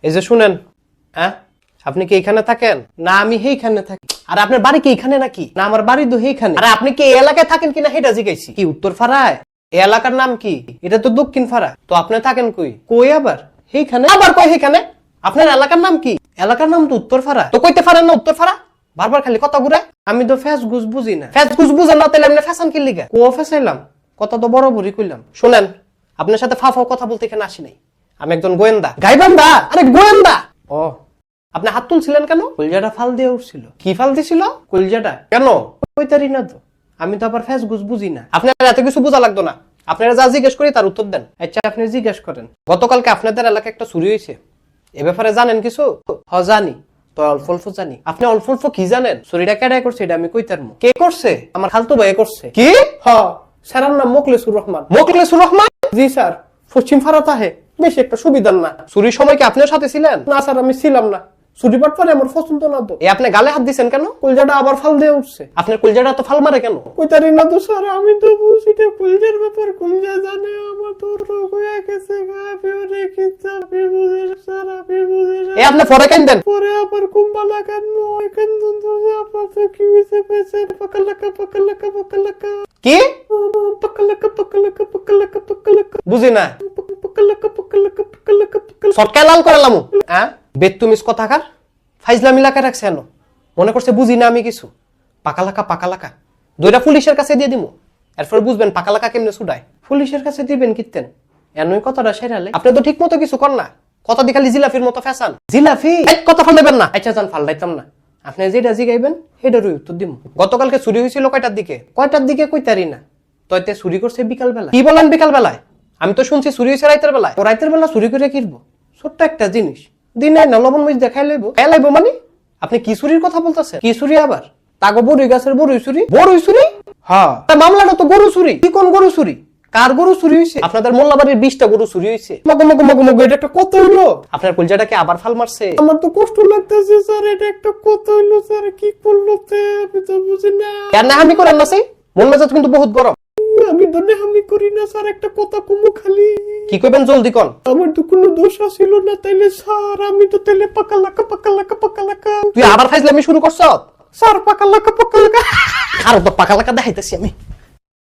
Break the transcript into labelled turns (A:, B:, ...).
A: এই যে শুনেন, হ্যাঁ আপনি কি এখানে থাকেন? না আমি এইখানে থাকি। আর আপনার বাড়ি কি এখানে নাকি? না আমার বাড়ি তো এইখানে। আর আপনি কি এই এলাকায় থাকেন কিনা সেটা জিজ্ঞাসি। কি উত্তর ফাড়ায়? এই এলাকার নাম কি? এটা তো দক্ষিণ ফাড়া। তো আপনি থাকেন কই? কই আবার? এইখানে। আবার কই এইখানে? আপনার এলাকার নাম কি? এলাকার নাম তো উত্তর ফাড়া। তো কইতে পারেন না উত্তর ফাড়া? বারবার খালি কথা ঘুরে। আমি তো ফ্যাস গুজ বুঝি না। ফ্যাস গুজ বুঝেন না তাহলে আপনি ফ্যাশন কি লিগা? কো ফ্যাসাইলাম? কথা তো বড় বড়ই কইলাম। শুনেন, আপনার সাথে ফাফাও কথা বলতে এখানে আসি নাই। আমি একজন গোয়েন্দা। গাইবান্ধা? আরে গোয়েন্দা। ও আপনি হাত তুলছিলেন কেন? কলজাটা ফাল দিয়ে উঠছিল। কি ফাল দিছিল? কলজাটা। কেন? কইতারি না তো। আমি তো আবার ফ্যাস গুজ বুঝি না। আপনার এত কিছু বোঝা লাগতো না। আপনারা যা জিজ্ঞেস করি তার উত্তর দেন। আচ্ছা আপনি জিজ্ঞেস করেন, গতকালকে আপনাদের এলাকায় একটা চুরি হয়েছে, এ ব্যাপারে জানেন কিছু? জানি তো, অল্প অল্প জানি। আপনি অল্প অল্প কি জানেন? চুরিটা কেডাই করছে এটা আমি কইতারমু। কে করছে? আমার খালতো ভাই করছে। কি? স্যারের নাম মোকলেসুর রহমান। মোকলেসুর রহমান? জি স্যার, পশ্চিম ফারাত আহে। বেশি একটা সুবিধার না। চুরির সময় কি আপনার সাথে ছিলেন? না স্যার আমি ছিলাম না। চুরি বাটপারে আমার পছন্দ না তো। আপনি গালে হাত দিছেন কেন? কলজাটা আবার ফাল দিয়ে উঠছে। আপনার কলজাটা তো ফাল মারে কেন? কইতারি না তো স্যার, আমি তো বুঝি না কলজার ব্যাপার। কলজা জানে আমার তো রোগ হয়ে গেছে। আমিও রেখেছি, আমি বুঝি স্যার, আমি বুঝি না। আপনি পরে কেন দেন? পরে আবার কুম্বালা কেন? ওই কেন তো আপনার তো কি হইছে পেছে? পাকালাকা পাকালাকা পাকালাকা। কি? পাকালাকা পাকালাকা পাকালাকা পাকালাকা। বুঝি না। পাকালাকা পাকালাকা পাকালাকা পাকালাকা। সটকা লাল করালাম। হ্যাঁ? বেতুমিস কথাকার ফাইজলামি লাগা রাখছে এনো। মনে করছে বুঝি না আমি কিছু। পাকালাকা পাকালাকা দুইটা পুলিশের কাছে দিয়ে দিমু, এরপর বুঝবেন পাকালাকা কেমনে ছুটায়। পুলিশের কাছে দিবেন কিতেন এনই কথাটা সেরালে। আপনি তো ঠিক মতো কিছু কর না, কথা দি খালি জিলাফির মতো ফ্যাশন। জিলাফি এক কথা ফালবেন না। আচ্ছা জান ফালদাইতাম না। আপনি যেটা জিগাইবেন সেটারই উত্তর দিমু। গতকালকে চুরি হয়েছিল কয়টার দিকে? কয়টার দিকে কইতারি না। তইতে চুরি করছে বিকাল বেলা। কি বলেন বিকাল বেলায়? আমি তো শুনছি চুরি হয়েছে রাইতের বেলায়। ও রাইতের বেলা চুরি করে কিনবো? ছোট্ট একটা জিনিস দিনে নলবন মরিচ দেখাই লাইবো। খাই লাইবো মানে? আপনি কি চুরির কথা বলতেছেন? কি চুরি আবার? তাগো বড়ই গাছের বড়ই চুরি? বড়ই চুরি? হ্যাঁ মামলাটা তো গরু চুরি। কি কোন গরু চুরি? কার গরু চুরি হয়েছে? আপনাদের মোল্লাবাড়ির 20টা গরু চুরি হয়েছে। মগো মগো মগো মগো, এটা একটা কত হইলো? আপনার কলজাটাকে আবার ফাল মারছে? আমার তো কষ্ট লাগতেছে স্যার, এটা একটা কত হইলো স্যার? কি করলো তে আমি তো বুঝি না। কেন না আমি করেন না সেই? মন মেজাজ কিন্তু বহুত গরম। আমি ধরে আমি করি না স্যার, একটা কথা কুমু খালি। কি কইবেন জলদি কোন? আমার তো কোনো দোষ ছিল না তাইলে স্যার, আমি তো তাইলে পাকালাকা পাকালাকা পাকালাকা। তুই আবার ফাইজলামি শুরু করছ? স্যার পাকালাকা পাকালাকা। আর তো পাকালাকা দেখাইতেছি আমি।